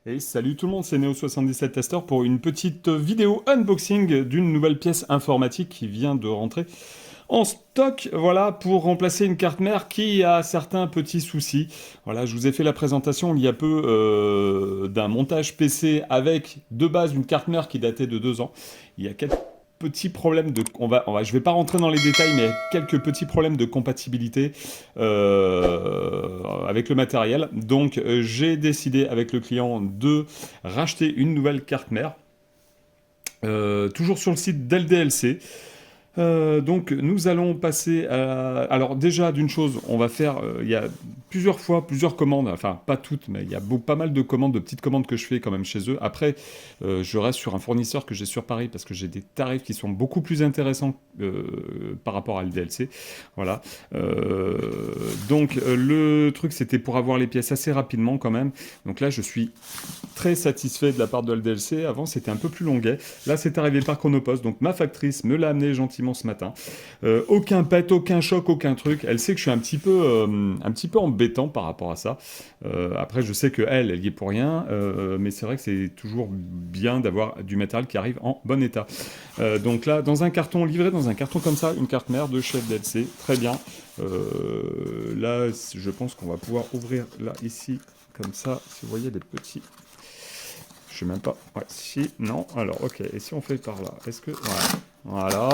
Et salut tout le monde, c'est Neo77Tester pour une petite vidéo unboxing d'une nouvelle pièce informatique qui vient de rentrer en stock, voilà, pour remplacer une carte mère qui a certains petits soucis. Voilà, je vous ai fait la présentation il y a peu d'un montage PC avec de base une carte mère qui datait de 2 ans. Il y a quelques petits problèmes de... je vais pas rentrer dans les détails, mais il y a quelques petits problèmes de compatibilité avec le matériel. Donc j'ai décidé avec le client de racheter une nouvelle carte mère. Toujours sur le site d'LDLC. Donc nous allons passer à... Alors déjà d'une chose, on va faire... Il y a plusieurs commandes, enfin pas toutes, mais il y a pas mal de commandes, de petites commandes que je fais quand même chez eux. Après, je reste sur un fournisseur que j'ai sur Paris parce que j'ai des tarifs qui sont beaucoup plus intéressants par rapport à LDLC. Voilà. Donc le truc c'était pour avoir les pièces assez rapidement quand même. Donc là je suis très satisfait de la part de LDLC. Avant, c'était un peu plus longuet. Là, c'est arrivé par Chronopost. Donc, ma factrice me l'a amené gentiment ce matin. Aucun pet, aucun choc, aucun truc. Elle sait que je suis un petit peu embêtant par rapport à ça. Après, je sais que elle y est pour rien. Mais c'est vrai que c'est toujours bien d'avoir du matériel qui arrive en bon état. Donc là, dans un carton, livré dans un carton comme ça, une carte mère de chez LDLC. Très bien. Là, je pense qu'on va pouvoir ouvrir là, ici, comme ça. Si vous voyez des petits... Je sais même pas. Ouais, si, non. Alors, ok. Et si on fait par là, est-ce que... Voilà.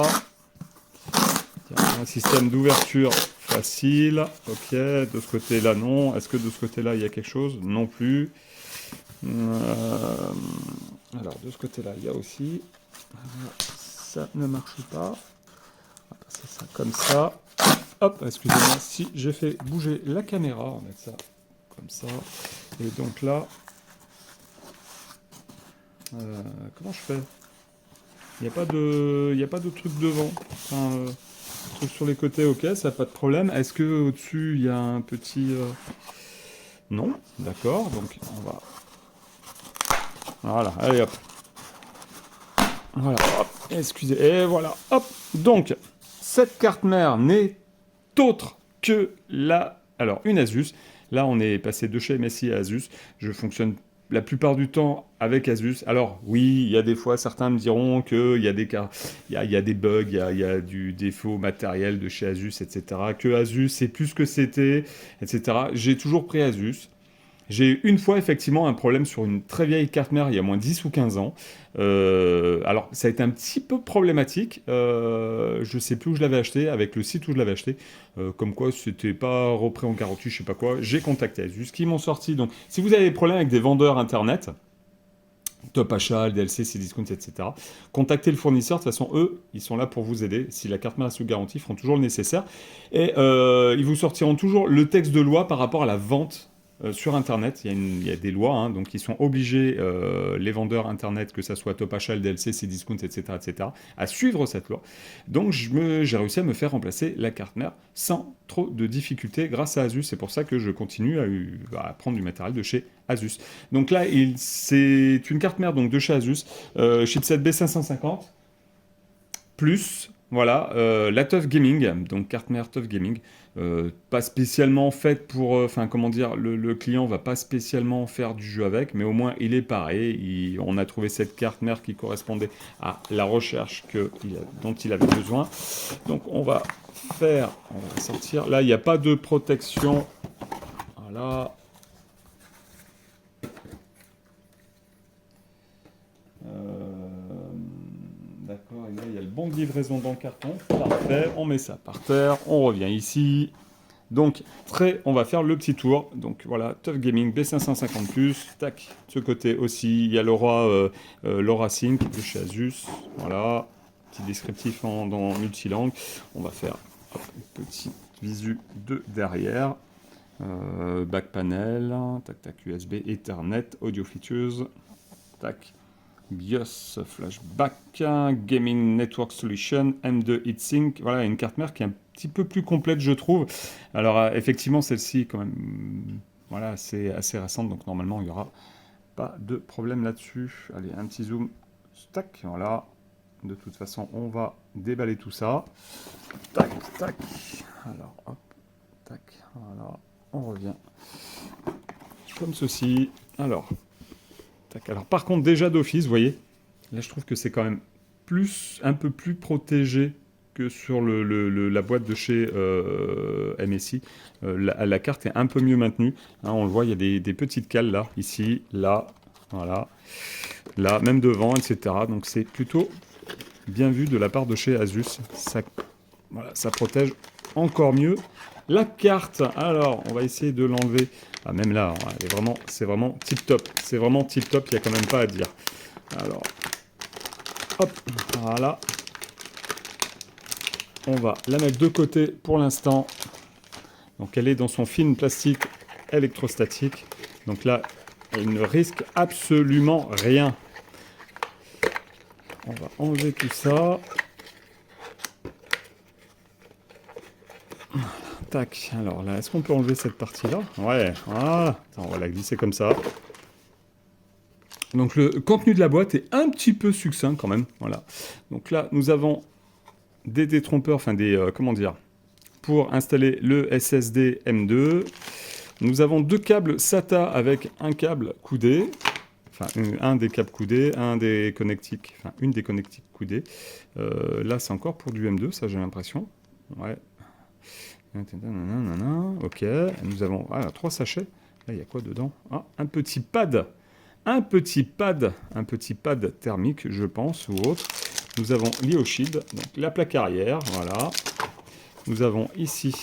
Il y a un système d'ouverture facile. Ok. De ce côté-là, non. Est-ce que de ce côté-là, il y a quelque chose? Non plus. Alors, de ce côté-là, il y a aussi... Ça ne marche pas. On va passer ça comme ça. Hop, excusez-moi si j'ai fait bouger la caméra. On va mettre ça comme ça. Et donc là... comment je fais? Il n'y a pas de truc devant. Enfin, truc sur les côtés, ok, ça n'a pas de problème. Est-ce que au-dessus il y a un petit... Non, d'accord. Donc on va... Voilà, allez hop. Voilà, hop. Excusez. Et voilà, hop. Donc, cette carte mère n'est autre que la... Alors, une Asus. Là, on est passé de chez MSI à Asus. Je fonctionne la plupart du temps avec Asus. Alors, oui, il y a des fois, certains me diront qu'il y a il y a des bugs, il y a du défaut matériel de chez Asus, etc. Que Asus, c'est plus ce que c'était, etc. J'ai toujours pris Asus. J'ai eu une fois effectivement un problème sur une très vieille carte mère il y a moins 10 ou 15 ans. Alors ça a été un petit peu problématique. Je ne sais plus où je l'avais acheté, avec le site où je l'avais acheté. Comme quoi c'était pas repris en garantie, je sais pas quoi. J'ai contacté Asus qui m'ont sorti. Donc si vous avez des problèmes avec des vendeurs internet, Top Achat, DLC, Cdiscount, etc. Contactez le fournisseur, de toute façon, eux, ils sont là pour vous aider. Si la carte mère est sous garantie, ils feront toujours le nécessaire. Et ils vous sortiront toujours le texte de loi par rapport à la vente sur Internet. Il y a des lois, hein, donc ils sont obligés, les vendeurs Internet, que ce soit Top Achat, DLC, Cdiscount, etc., etc., à suivre cette loi. Donc j'ai réussi à me faire remplacer la carte mère sans trop de difficultés grâce à Asus. C'est pour ça que je continue à prendre du matériel de chez Asus. Donc là, c'est une carte mère donc, de chez Asus, chipset B550, plus voilà, la TUF Gaming, donc carte mère TUF Gaming, pas spécialement faite pour, enfin comment dire, le client va pas spécialement faire du jeu avec, mais au moins il est pareil, on a trouvé cette carte mère qui correspondait à la recherche dont il avait besoin. Donc on va sortir, là il n'y a pas de protection, voilà. D'accord, et là il y a le bon de livraison dans le carton. Parfait, on met ça par terre, on revient ici. Donc, on va faire le petit tour. Donc voilà, TUF Gaming B550+, tac, de ce côté aussi, il y a Laura Sync de chez Asus. Voilà, petit descriptif dans multilangue. On va faire hop, une petite visu de derrière. Back panel, tac tac, USB, Ethernet, audio features, tac. BIOS Flashback, Gaming Network Solution, M2 Heatsink. Voilà, une carte mère qui est un petit peu plus complète, je trouve. Alors, effectivement, celle-ci, quand même, voilà, c'est assez récente, donc normalement, il n'y aura pas de problème là-dessus. Allez, un petit zoom. Tac, voilà. De toute façon, on va déballer tout ça. Tac, tac. Alors, hop, tac, voilà. On revient comme ceci. Alors, Alors par contre, déjà d'office, vous voyez, là je trouve que c'est quand même un peu plus protégé que sur la boîte de chez MSI. La carte est un peu mieux maintenue. Hein, on le voit, il y a des petites cales là, ici, là, voilà, là, même devant, etc. Donc c'est plutôt bien vu de la part de chez Asus. Ça, voilà, ça protège encore mieux la carte. Alors, on va essayer de l'enlever. Ah, même là, c'est vraiment tip top. C'est vraiment tip top, il n'y a quand même pas à dire. Alors, hop, voilà. On va la mettre de côté pour l'instant. Donc elle est dans son film plastique électrostatique. Donc là, elle ne risque absolument rien. On va enlever tout ça. Tac, alors là, est-ce qu'on peut enlever cette partie-là? Ouais, voilà. Attends, on va la glisser comme ça. Donc le contenu de la boîte est un petit peu succinct quand même. Voilà. Donc là, nous avons des détrompeurs, enfin comment dire, pour installer le SSD M2. Nous avons deux câbles SATA avec un câble coudé. Enfin, un des câbles coudés, une des connectiques coudées. Là, c'est encore pour du M2, ça j'ai l'impression. Ouais. Ok, nous avons 3 sachets. Là, il y a quoi dedans? Ah, un petit pad thermique, je pense, ou autre. Nous avons l'IO-Shield, donc la plaque arrière, voilà. Nous avons ici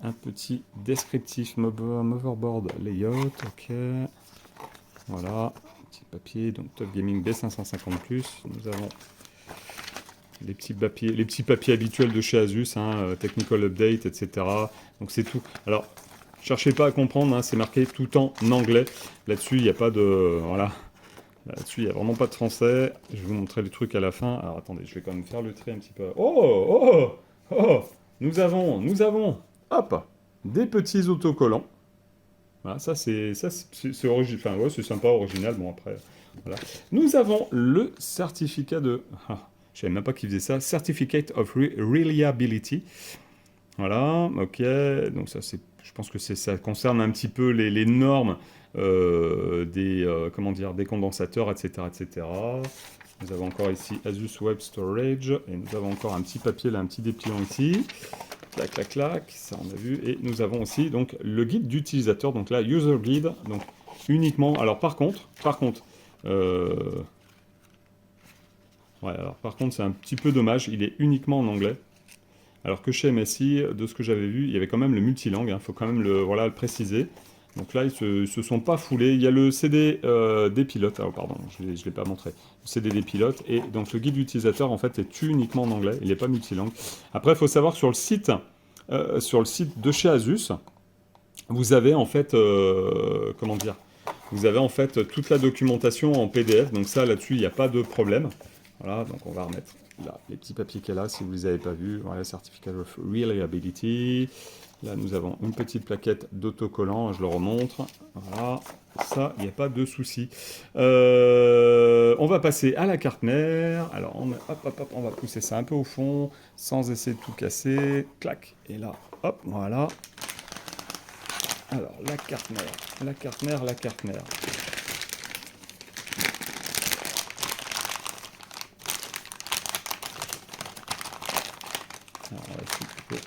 un petit descriptif motherboard layout, ok. Voilà, petit papier, donc Top Gaming B550+. Nous avons les petits papiers habituels de chez Asus, hein, Technical Update, etc. Donc c'est tout. Alors, cherchez pas à comprendre, hein, c'est marqué tout en anglais. Là-dessus, il n'y a pas de... Voilà. Là-dessus, il n'y a vraiment pas de français. Je vais vous montrer les trucs à la fin. Alors, attendez, je vais quand même faire le trait un petit peu. Oh, nous avons, hop, des petits autocollants. Voilà, ça c'est original. Enfin, ouais, c'est sympa, original. Bon, après, voilà. Nous avons le certificat de... je savais même pas qui faisait ça. Certificate of Reliability. Voilà, ok. Donc ça, je pense que ça concerne un petit peu les normes des condensateurs, etc., etc. Nous avons encore ici Asus Web Storage. Et nous avons encore un petit papier, là, un petit dépliant ici. Clac, clac, clac. Ça, on a vu. Et nous avons aussi donc, le guide d'utilisateur. Donc là, User Guide. Donc uniquement... Alors par contre... Ouais, alors par contre, c'est un petit peu dommage. Il est uniquement en anglais. Alors que chez MSI, de ce que j'avais vu, il y avait quand même le multilangue. Il faut quand même le préciser. Donc là, ils se sont pas foulés. Il y a le CD des pilotes. Ah, pardon, je ne l'ai pas montré. Le CD des pilotes. Et donc le guide d'utilisateur, en fait, est uniquement en anglais. Il n'est pas multilangue. Après, il faut savoir que sur le site de chez Asus, vous avez en fait... comment dire? Vous avez en fait toute la documentation en PDF. Donc ça, là-dessus, il n'y a pas de problème. Voilà, donc on va remettre là les petits papiers qu'il y a là, si vous ne les avez pas vus. Voilà, Certificate of Reliability. Là, nous avons une petite plaquette d'autocollant, je le remontre. Voilà, ça, il n'y a pas de souci. On va passer à la carte mère. Alors, on va pousser ça un peu au fond, sans essayer de tout casser. Clac, et là, hop, voilà. Alors, la carte mère. Alors, on va essayer plutôt.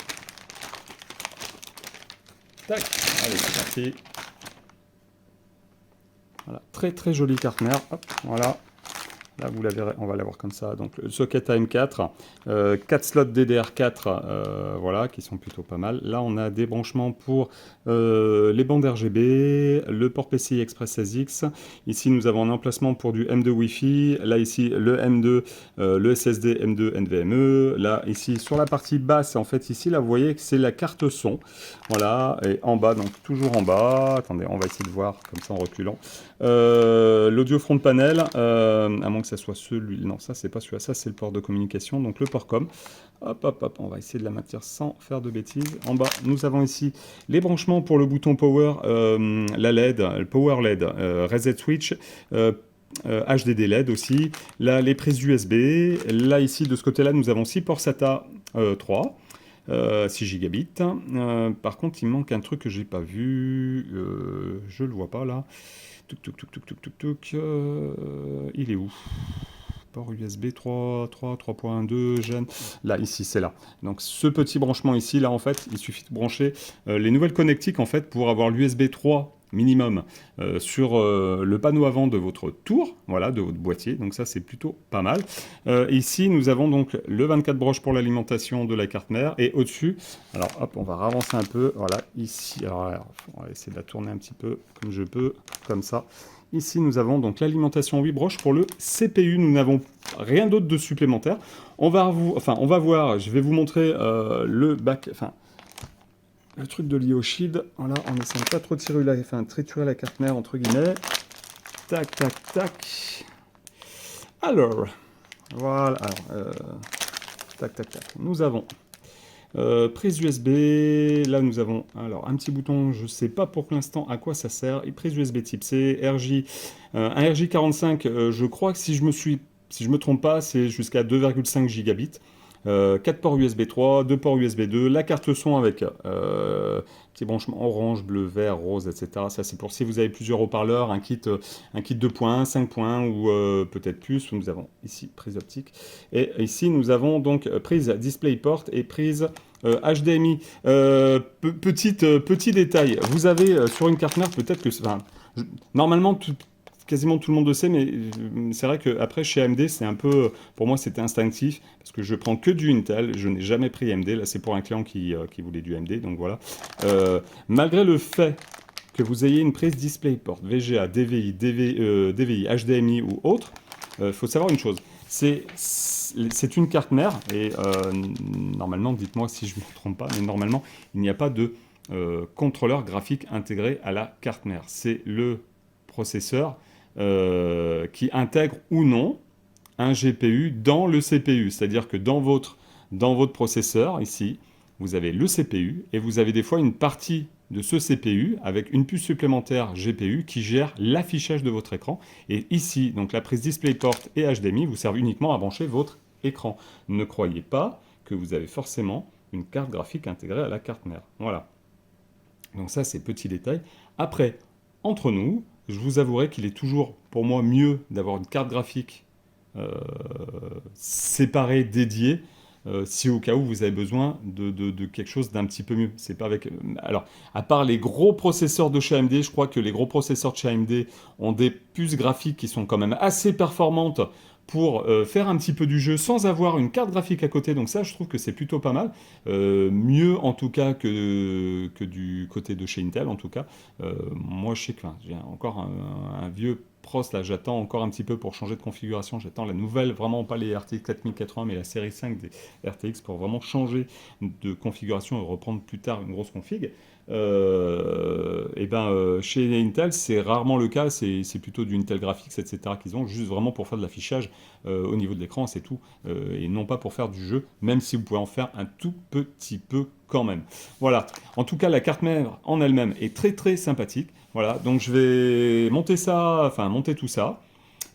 Tac, allez, c'est parti. Voilà, très très jolie carte mère. Hop, voilà. Là, vous la verrez, on va l'avoir comme ça. Donc, le socket AM4, 4 slots DDR4, voilà, qui sont plutôt pas mal. Là, on a des branchements pour les bandes RGB, le port PCI Express 16X. Ici, nous avons un emplacement pour du M2 Wi-Fi. Là, ici, le M2, le SSD M2 NVMe. Là, ici, sur la partie basse, en fait, ici, là, vous voyez que c'est la carte son. Voilà, et en bas, donc toujours en bas. Attendez, on va essayer de voir comme ça en reculant. L'audio front panel, à moins que ça soit celui... Non, ça, c'est pas celui-là. Ça, c'est le port de communication, donc le port com. Hop, on va essayer de la maintenir sans faire de bêtises. En bas, nous avons ici les branchements pour le bouton Power, la LED, le Power LED, Reset Switch, HDD LED aussi. Là, les prises USB. Là, ici, de ce côté-là, nous avons 6 ports SATA 3. 6 gigabits. Par contre, il manque un truc que j'ai pas vu. Je le vois pas là. Touc, touc, touc, touc, touc, touc, touc. Il est où? Port USB 3, 3.2, gêne. Là, ici, c'est là. Donc, ce petit branchement ici, là, en fait, il suffit de brancher les nouvelles connectiques, en fait, pour avoir l'USB 3 minimum sur le panneau avant de votre tour, voilà, de votre boîtier. Donc ça, c'est plutôt pas mal. Ici, nous avons donc le 24 broches pour l'alimentation de la carte mère. Et au-dessus, alors hop, on va ravancer un peu. Voilà, ici, alors, on va essayer de la tourner un petit peu comme je peux, comme ça. Ici, nous avons donc l'alimentation 8 broches pour le CPU. Nous n'avons rien d'autre de supplémentaire. On va voir, je vais vous montrer le bac, le truc de l'IO Shield. Voilà, on essaie de pas trop triturer la carte mère, entre guillemets. Tac, tac, tac. Alors, voilà. Alors, tac, tac, tac. Nous avons prise USB. Là, nous avons alors un petit bouton. Je ne sais pas pour l'instant à quoi ça sert. Et prise USB type C, RJ, un RJ45. Je crois que si je me trompe pas, c'est jusqu'à 2,5 gigabits. 4 ports USB 3, 2 ports USB 2, la carte son avec petit branchement orange, bleu, vert, rose, etc. Ça c'est pour si vous avez plusieurs haut-parleurs, un kit 2 points, 5 points ou peut-être plus. Nous avons ici prise optique. Et ici nous avons donc prise DisplayPort et prise HDMI. Petit détail, vous avez sur une carte mère peut-être que... normalement, quasiment tout le monde le sait, mais c'est vrai qu'après, chez AMD, c'est un peu... Pour moi, c'était instinctif, parce que je prends que du Intel, je n'ai jamais pris AMD. Là, c'est pour un client qui voulait du AMD, donc voilà. Malgré le fait que vous ayez une prise DisplayPort, VGA, DVI, DVI, HDMI ou autre, il faut savoir une chose. C'est une carte mère, et normalement, dites-moi si je ne me trompe pas, mais normalement, il n'y a pas de contrôleur graphique intégré à la carte mère. C'est le processeur qui intègre ou non un GPU dans le CPU. C'est-à-dire que dans votre processeur, ici, vous avez le CPU et vous avez des fois une partie de ce CPU avec une puce supplémentaire GPU qui gère l'affichage de votre écran. Et ici, donc la prise DisplayPort et HDMI vous servent uniquement à brancher votre écran. Ne croyez pas que vous avez forcément une carte graphique intégrée à la carte mère. Voilà. Donc ça, c'est petit détail. Après, entre nous, je vous avouerai qu'il est toujours, pour moi, mieux d'avoir une carte graphique séparée, dédiée, si au cas où vous avez besoin de quelque chose d'un petit peu mieux. C'est pas avec... alors, à part les gros processeurs de chez AMD, je crois que les gros processeurs de chez AMD ont des puces graphiques qui sont quand même assez performantes pour faire un petit peu du jeu sans avoir une carte graphique à côté. Donc ça, je trouve que c'est plutôt pas mal. Mieux en tout cas que du côté de chez Intel, en tout cas. Moi, je sais que j'ai encore un vieux Pros, là, j'attends encore un petit peu pour changer de configuration. J'attends la nouvelle, vraiment pas les RTX 4080, mais la série 5 des RTX pour vraiment changer de configuration et reprendre plus tard une grosse config. Chez Intel, c'est rarement le cas, c'est plutôt du Intel Graphics, etc. qu'ils ont, juste vraiment pour faire de l'affichage au niveau de l'écran, c'est tout, et non pas pour faire du jeu, même si vous pouvez en faire un tout petit peu quand même. Voilà, en tout cas, la carte mère en elle-même est très très sympathique. Voilà, donc je vais monter tout ça,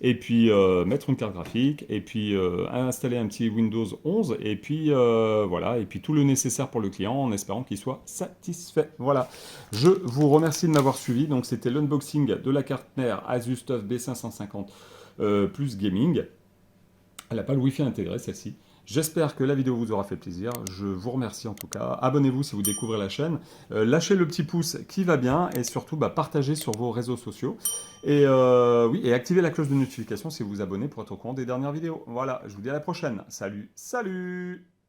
et puis mettre une carte graphique, et puis installer un petit Windows 11, et puis voilà, et puis tout le nécessaire pour le client, en espérant qu'il soit satisfait. Voilà, je vous remercie de m'avoir suivi. Donc c'était l'unboxing de la carte mère Asus TUF B550 plus gaming. Elle n'a pas le Wi-Fi intégré, celle-ci. J'espère que la vidéo vous aura fait plaisir. Je vous remercie en tout cas. Abonnez-vous si vous découvrez la chaîne. Lâchez le petit pouce qui va bien. Et surtout, partagez sur vos réseaux sociaux. Et et activez la cloche de notification si vous vous abonnez pour être au courant des dernières vidéos. Voilà, je vous dis à la prochaine. Salut, salut!